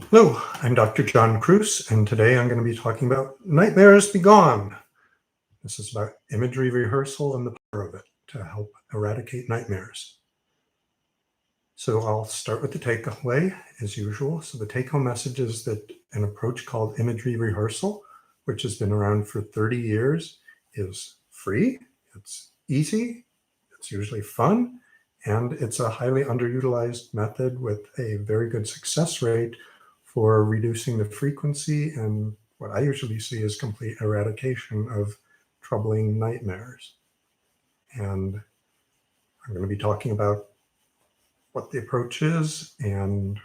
Hello, I'm Dr. John Kruse, and today I'm going to be talking about Nightmares Begone. This is about imagery rehearsal and the power of it to help eradicate nightmares. So I'll start with the takeaway as usual. So the take-home message is that an approach called imagery rehearsal, which has been around for 30 years, is free, it's easy, it's usually fun, and it's a highly underutilized method with a very good success rate for reducing the frequency and what I usually see as complete eradication of troubling nightmares. And I'm going to be talking about what the approach is and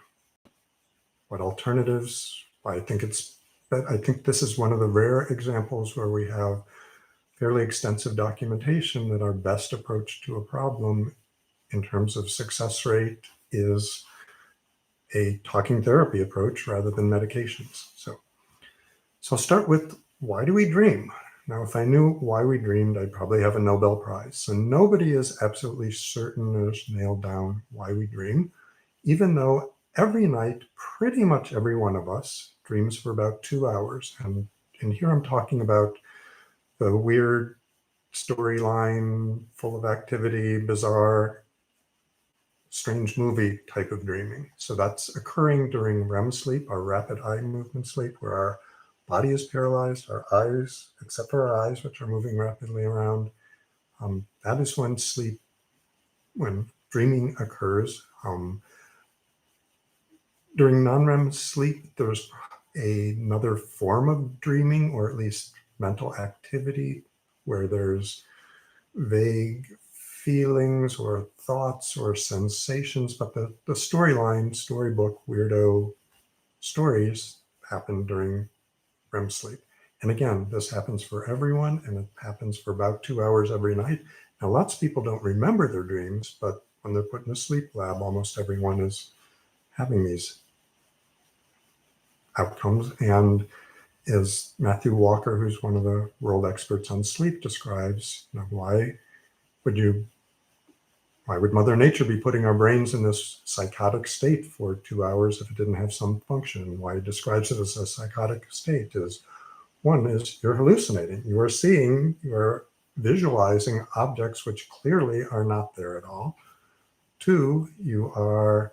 what alternatives. I think this is one of the rare examples where we have fairly extensive documentation that our best approach to a problem in terms of success rate is a talking therapy approach rather than medications. So I'll start with, why do we dream? Now, if I knew why we dreamed, I'd probably have a Nobel Prize. So nobody is absolutely certain or nailed down why we dream, even though every night, pretty much every one of us dreams for about 2 hours. And here I'm talking about the weird storyline, full of activity, bizarre, strange movie type of dreaming. So that's occurring during REM sleep, our rapid eye movement sleep, where our body is paralyzed, our eyes, except for our eyes, which are moving rapidly around. That is when dreaming occurs. During non-REM sleep, there's another form of dreaming, or at least mental activity, where there's vague feelings or thoughts or sensations, but the storyline, storybook, weirdo stories happen during REM sleep. And again, this happens for everyone, and it happens for about 2 hours every night. Now, lots of people don't remember their dreams, but when they're put in a sleep lab, almost everyone is having these outcomes. And as Matthew Walker, who's one of the world experts on sleep, describes, why would Mother Nature be putting our brains in this psychotic state for 2 hours if it didn't have some function? Why it describes it as a psychotic state is, one is you're hallucinating. You are visualizing objects which clearly are not there at all. Two, you are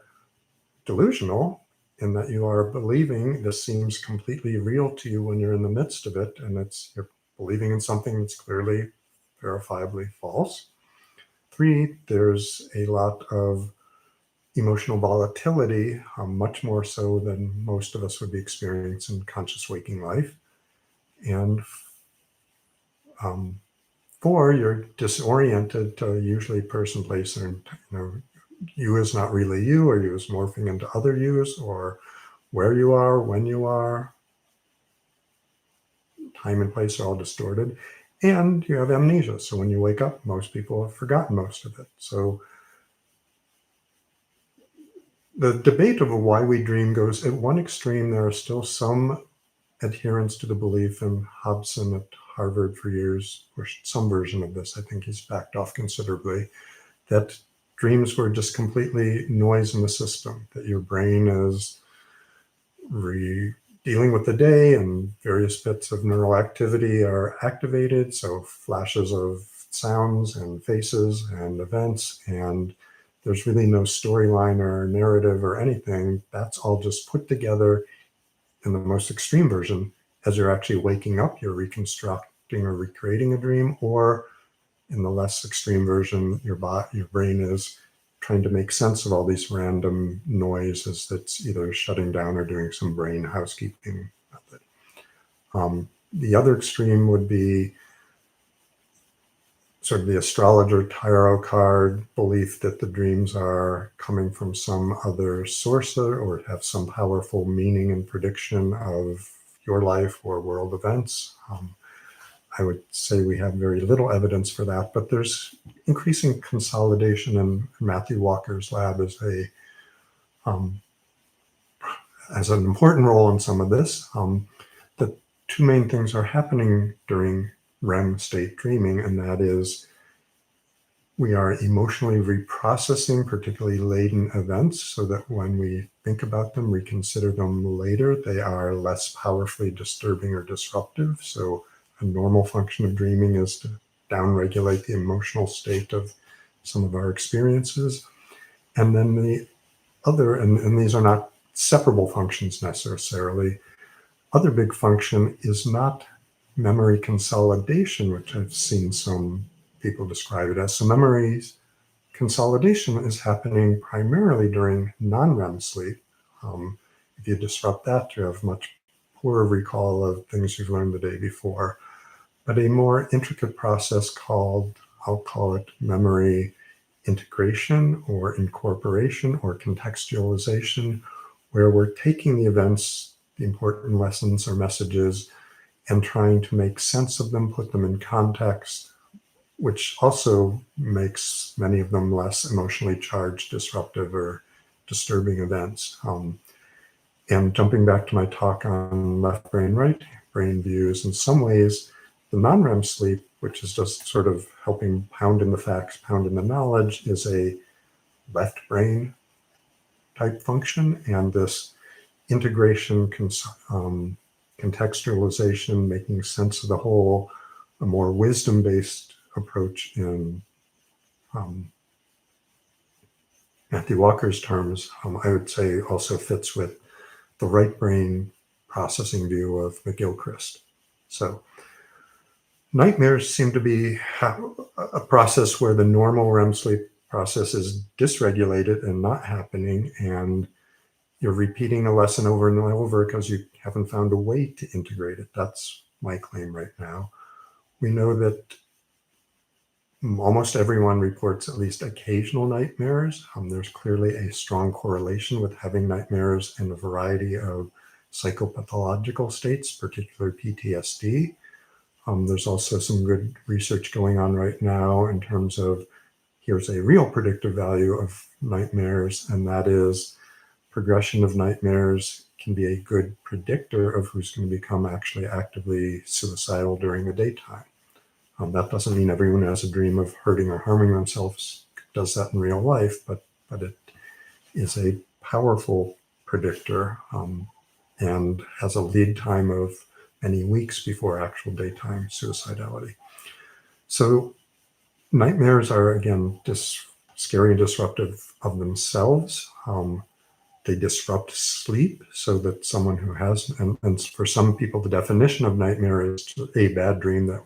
delusional in that you are believing this seems completely real to you when you're in the midst of it, and you're believing in something that's clearly verifiably false. Three, there's a lot of emotional volatility, much more so than most of us would be experiencing in conscious waking life. And four, you're disoriented to usually person, place, or you is not really you, or you is morphing into other yous, or where you are, when you are, time and place are all distorted. And you have amnesia. So when you wake up, most people have forgotten most of it. So the debate over why we dream goes, at one extreme, there are still some adherents to the belief, and Hobson at Harvard for years, or some version of this, I think he's backed off considerably, that dreams were just completely noise in the system, that your brain is dealing with the day and various bits of neural activity are activated. So flashes of sounds and faces and events, and there's really no storyline or narrative or anything. That's all just put together in the most extreme version. As you're actually waking up, you're reconstructing or recreating a dream, or in the less extreme version, your brain is trying to make sense of all these random noises that's either shutting down or doing some brain housekeeping method. The other extreme would be sort of the astrologer tarot card belief that the dreams are coming from some other source or have some powerful meaning and prediction of your life or world events. I would say we have very little evidence for that, but there's increasing consolidation, and Matthew Walker's lab has an important role in some of this. The two main things are happening during REM state dreaming, and that is We are emotionally reprocessing particularly laden events so that when we think about them, reconsider them later, they are less powerfully disturbing or disruptive. So a normal function of dreaming is to downregulate the emotional state of some of our experiences. And then the other, and these are not separable functions necessarily, other big function is not memory consolidation, which I've seen some people describe it as. So memories consolidation is happening primarily during non-REM sleep. If you disrupt that, you have much poorer recall of things you've learned the day before. But a more intricate process called, I'll call it memory integration or incorporation or contextualization, where we're taking the events, the important lessons or messages, and trying to make sense of them, put them in context, which also makes many of them less emotionally charged, disruptive, or disturbing events. And jumping back to my talk on left brain, right brain views, in some ways, the non-REM sleep, which is just sort of helping pound in the facts, pound in the knowledge, is a left brain type function. And this integration, contextualization, making sense of the whole, a more wisdom-based approach in Matthew Walker's terms, I would say also fits with the right brain processing view of McGilchrist. So nightmares seem to be a process where the normal REM sleep process is dysregulated and not happening, and you're repeating a lesson over and over because you haven't found a way to integrate it. That's my claim right now. We know that almost everyone reports at least occasional nightmares. There's clearly a strong correlation with having nightmares in a variety of psychopathological states, particularly PTSD. There's also some good research going on right now in terms of, here's a real predictive value of nightmares, and that is progression of nightmares can be a good predictor of who's going to become actually actively suicidal during the daytime. That doesn't mean everyone who has a dream of hurting or harming themselves does that in real life, but it is a powerful predictor and has a lead time of many weeks before actual daytime suicidality. So nightmares are, again, scary and disruptive of themselves. They disrupt sleep so that someone who has, and for some people, the definition of nightmare is a bad dream that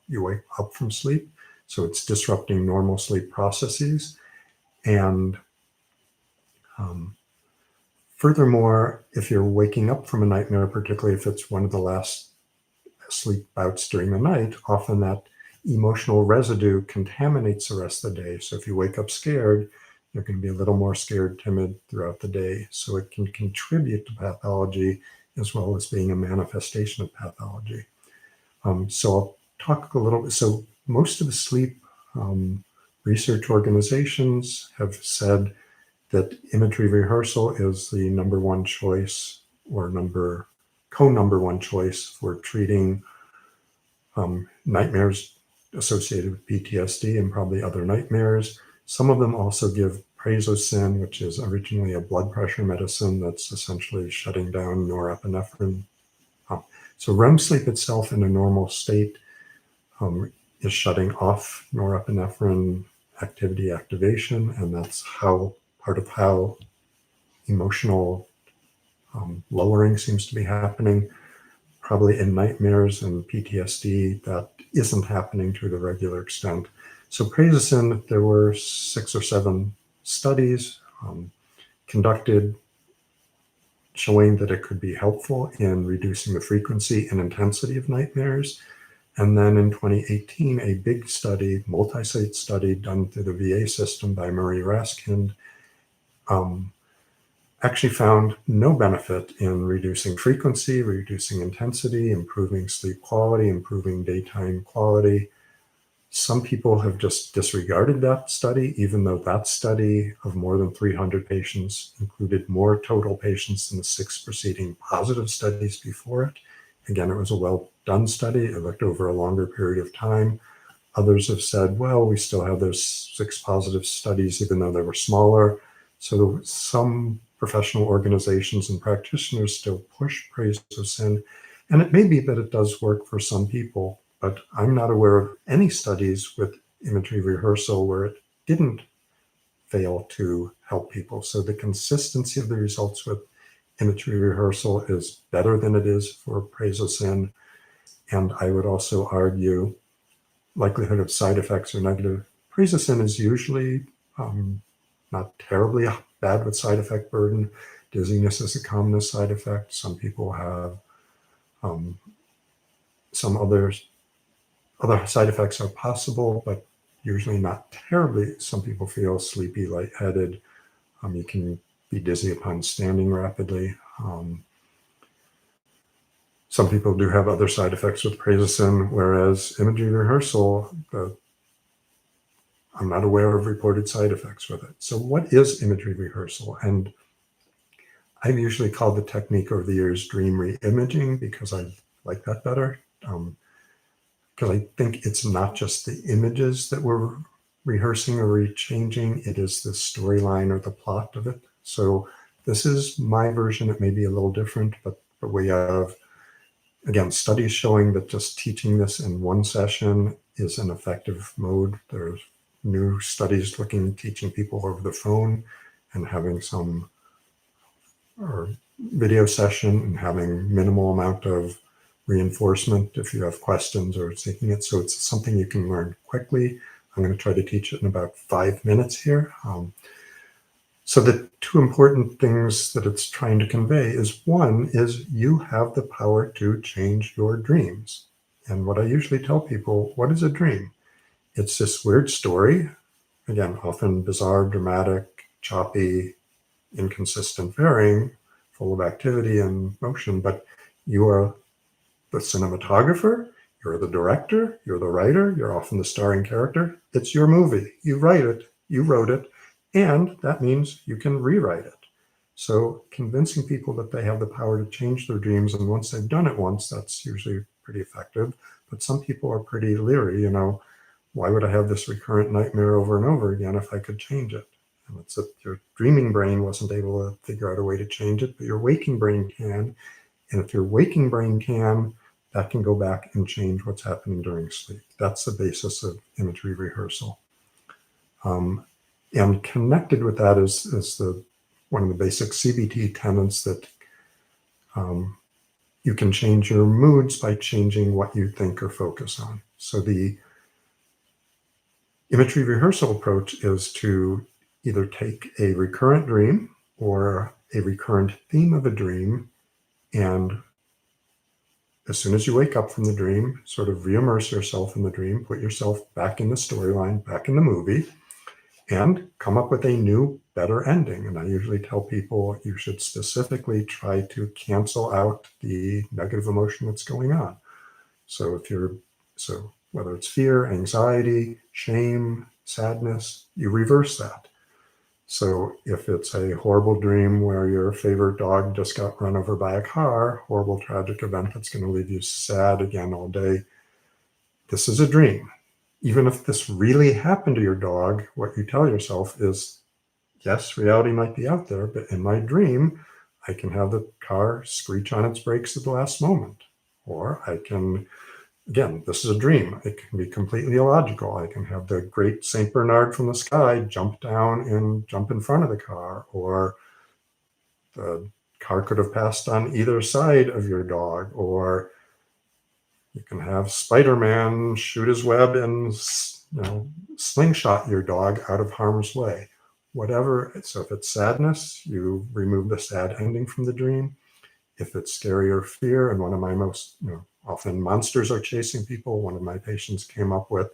you wake up from sleep. So it's disrupting normal sleep processes. And furthermore, if you're waking up from a nightmare, particularly if it's one of the last sleep bouts during the night, often that emotional residue contaminates the rest of the day. So if you wake up scared, you're going to be a little more scared, timid throughout the day. So it can contribute to pathology as well as being a manifestation of pathology. So I'll talk a little bit. So most of the sleep research organizations have said that imagery rehearsal is the number one choice or co-number one choice for treating nightmares associated with PTSD and probably other nightmares. Some of them also give prazosin, which is originally a blood pressure medicine that's essentially shutting down norepinephrine. So REM sleep itself in a normal state is shutting off norepinephrine activation, and that's part of how emotional lowering seems to be happening. Probably in nightmares and PTSD, that isn't happening to the regular extent. So prazosin, there were 6 or 7 studies conducted showing that it could be helpful in reducing the frequency and intensity of nightmares. And then in 2018, a big study, multi-site study done through the VA system by Marie Raskind, actually found no benefit in reducing frequency, reducing intensity, improving sleep quality, improving daytime quality. Some people have just disregarded that study, even though that study of more than 300 patients included more total patients than the 6 preceding positive studies before it. Again, it was a well-done study. It looked over a longer period of time. Others have said, well, we still have those 6 positive studies, even though they were smaller. So some professional organizations and practitioners still push praise of sin. And it may be that it does work for some people, but I'm not aware of any studies with imagery rehearsal where it didn't fail to help people. So the consistency of the results with imagery rehearsal is better than it is for praise of sin. And I would also argue likelihood of side effects are negative. Praise of sin is usually not terribly bad with side effect burden. Dizziness is a common side effect. Some people have some other side effects are possible, but usually not terribly. Some people feel sleepy, lightheaded. You can be dizzy upon standing rapidly. Some people do have other side effects with praise of sin, whereas imagery rehearsal, I'm not aware of reported side effects with it. So what is imagery rehearsal? And I've usually called the technique over the years dream re-imaging because I like that better. Because I think it's not just the images that we're rehearsing or rechanging, it is the storyline or the plot of it. So this is my version. It may be a little different, but we have, again, studies showing that just teaching this in one session is an effective mode. There's new studies teaching people over the phone and having some or video session and having minimal amount of reinforcement if you have questions or seeking it. So it's something you can learn quickly. I'm going to try to teach it in about 5 minutes here. So the 2 important things that it's trying to convey is, one is you have the power to change your dreams. And what I usually tell people, what is a dream? It's this weird story, again, often bizarre, dramatic, choppy, inconsistent, varying, full of activity and motion, but you are the cinematographer, you're the director, you're the writer, you're often the starring character. It's your movie. You write it, you wrote it, and that means you can rewrite it. So convincing people that they have the power to change their dreams, and once they've done it once, that's usually pretty effective. But some people are pretty leery, why would I have this recurrent nightmare over and over again if I could change it? And it's that your dreaming brain wasn't able to figure out a way to change it, but your waking brain can. And if your waking brain can, that can go back and change what's happening during sleep. That's the basis of imagery rehearsal. And connected with that is one of the basic CBT tenets that you can change your moods by changing what you think or focus on. So the imagery rehearsal approach is to either take a recurrent dream or a recurrent theme of a dream, and as soon as you wake up from the dream, sort of re-immerse yourself in the dream, put yourself back in the storyline, back in the movie, and come up with a new, better ending. And I usually tell people you should specifically try to cancel out the negative emotion that's going on. So whether it's fear, anxiety, shame, sadness, you reverse that. So if it's a horrible dream where your favorite dog just got run over by a car, horrible tragic event that's going to leave you sad again all day, this is a dream. Even if this really happened to your dog, what you tell yourself is, yes, reality might be out there, but in my dream, I can have the car screech on its brakes at the last moment. Or I can, again, this is a dream. It can be completely illogical. I can have the great St. Bernard from the sky jump down and jump in front of the car, or the car could have passed on either side of your dog, or you can have Spider-Man shoot his web and slingshot your dog out of harm's way. Whatever. So if it's sadness, you remove the sad ending from the dream. If it's scary or fear, and one of my most, often monsters are chasing people. One of my patients came up with,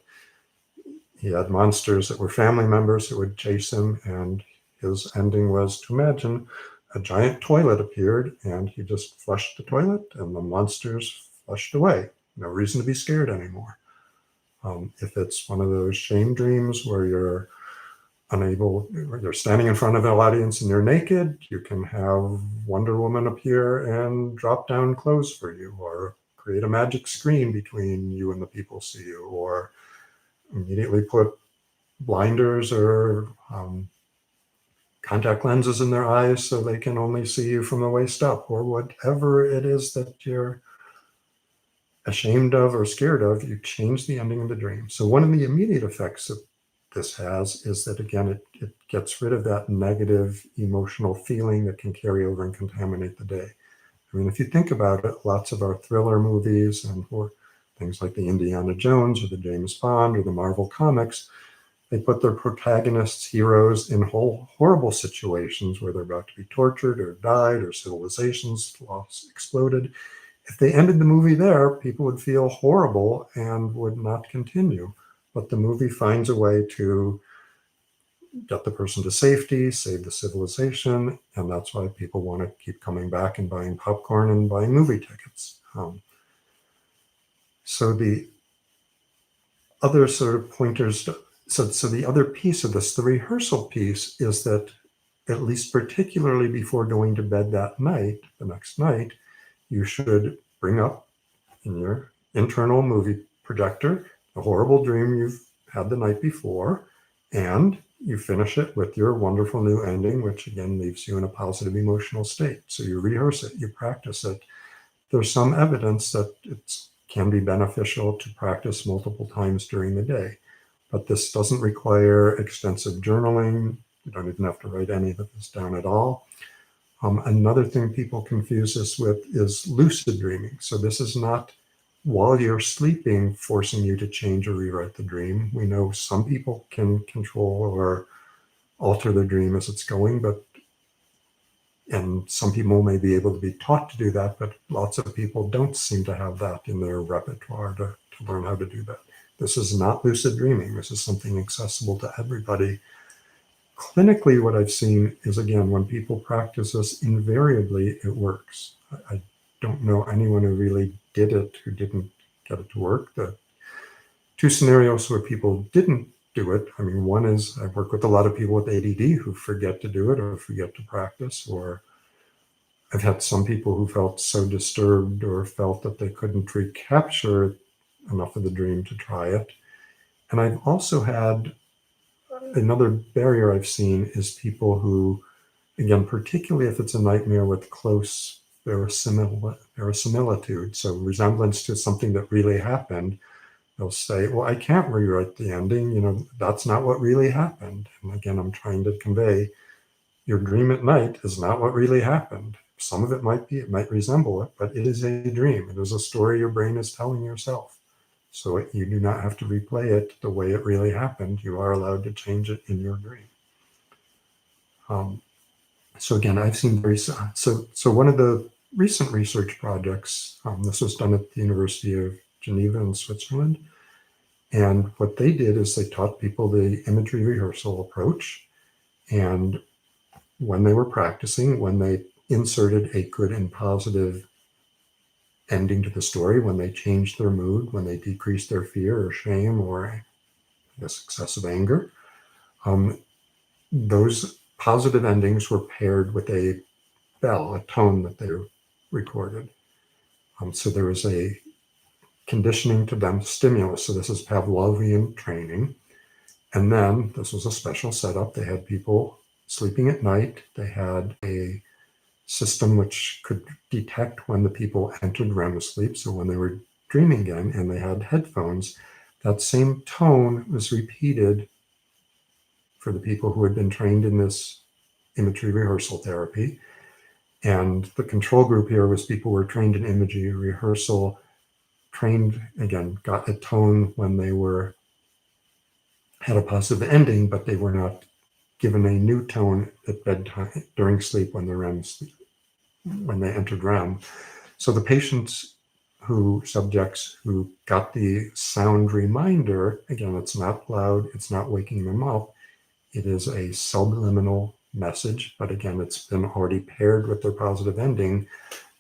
he had monsters that were family members that would chase him, and his ending was to imagine a giant toilet appeared and he just flushed the toilet and the monsters flushed away. No reason to be scared anymore. If it's one of those shame dreams where you're standing in front of an audience and you're naked, you can have Wonder Woman appear and drop down clothes for you, or create a magic screen between you and the people see you, or immediately put blinders or contact lenses in their eyes so they can only see you from the waist up, or whatever it is that you're ashamed of or scared of. You change the ending of the dream. So one of the immediate effects that this has is that, again, it gets rid of that negative emotional feeling that can carry over and contaminate the day. I mean, if you think about it, lots of our thriller movies and or things like the Indiana Jones or the James Bond or the Marvel comics, they put their protagonists, heroes, in horrible situations where they're about to be tortured or died or civilizations lost, exploded. If they ended the movie there, people would feel horrible and would not continue. But the movie finds a way to get the person to safety, save the civilization, and that's why people want to keep coming back and buying popcorn and buying movie tickets. So the other sort of pointers, so the other piece of this, the rehearsal piece, is that at least particularly before going to bed that night, the next night, you should bring up in your internal movie projector the horrible dream you've had the night before, and you finish it with your wonderful new ending, which again leaves you in a positive emotional state. So you rehearse it, you practice it. There's some evidence that it can be beneficial to practice multiple times during the day, but this doesn't require extensive journaling. You don't even have to write any of this down at all. Another thing people confuse this with is lucid dreaming. So this is not while you're sleeping forcing you to change or rewrite the dream. We know some people can control or alter the dream as it's going, and some people may be able to be taught to do that, but lots of people don't seem to have that in their repertoire to learn how to do that. This is not lucid dreaming. This is something accessible to everybody. Clinically, what I've seen is, again, when people practice this, invariably it works. I don't know anyone who really did it who didn't get it to work. The two scenarios where people didn't do it, I mean, one is I work with a lot of people with ADD who forget to do it or forget to practice, or I've had some people who felt so disturbed or felt that they couldn't recapture enough of the dream to try it. And I've also had another barrier I've seen is people who, again, particularly if it's a nightmare with close verisimilitude, so resemblance to something that really happened, they'll say, well, I can't rewrite the ending. That's not what really happened. And again, I'm trying to convey your dream at night is not what really happened. Some of it might be, it might resemble it, but it is a dream. It is a story your brain is telling yourself. So you do not have to replay it the way it really happened. You are allowed to change it in your dream. So again, I've seen so one of the recent research projects, this was done at the University of Geneva in Switzerland. And what they did is they taught people the imagery rehearsal approach. And when they were practicing, when they inserted a good and positive ending to the story, when they changed their mood, when they decreased their fear or shame or, I guess, excessive anger, those positive endings were paired with a bell, a tone that they recorded. So there was a conditioning to them stimulus. So this is Pavlovian training. And then this was a special setup. They had people sleeping at night. They had a system which could detect when the people entered REM sleep, so when they were dreaming again, and they had headphones. That same tone was repeated for the people who had been trained in this imagery rehearsal therapy. And the control group here was people who were trained in imagery rehearsal, trained, again, got a tone when they had a positive ending, but they were not given a new tone at bedtime during sleep when when they entered REM. So the subjects who got the sound reminder, again, it's not loud, it's not waking them up, it is a subliminal message, but again, it's been already paired with their positive ending.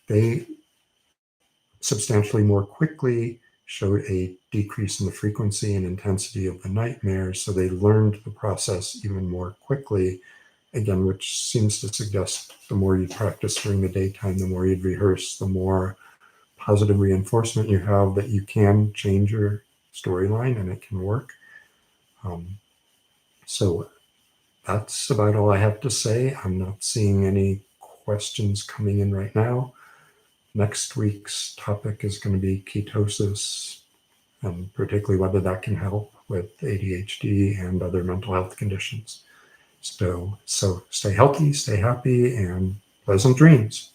They substantially more quickly showed a decrease in the frequency and intensity of the nightmares, so they learned the process even more quickly, again, which seems to suggest the more you practice during the daytime, the more you'd rehearse, the more positive reinforcement you have that you can change your storyline and it can work. So that's about all I have to say. I'm not seeing any questions coming in right now. Next week's topic is going to be ketosis, and particularly whether that can help with ADHD and other mental health conditions. So stay healthy, stay happy, and pleasant dreams.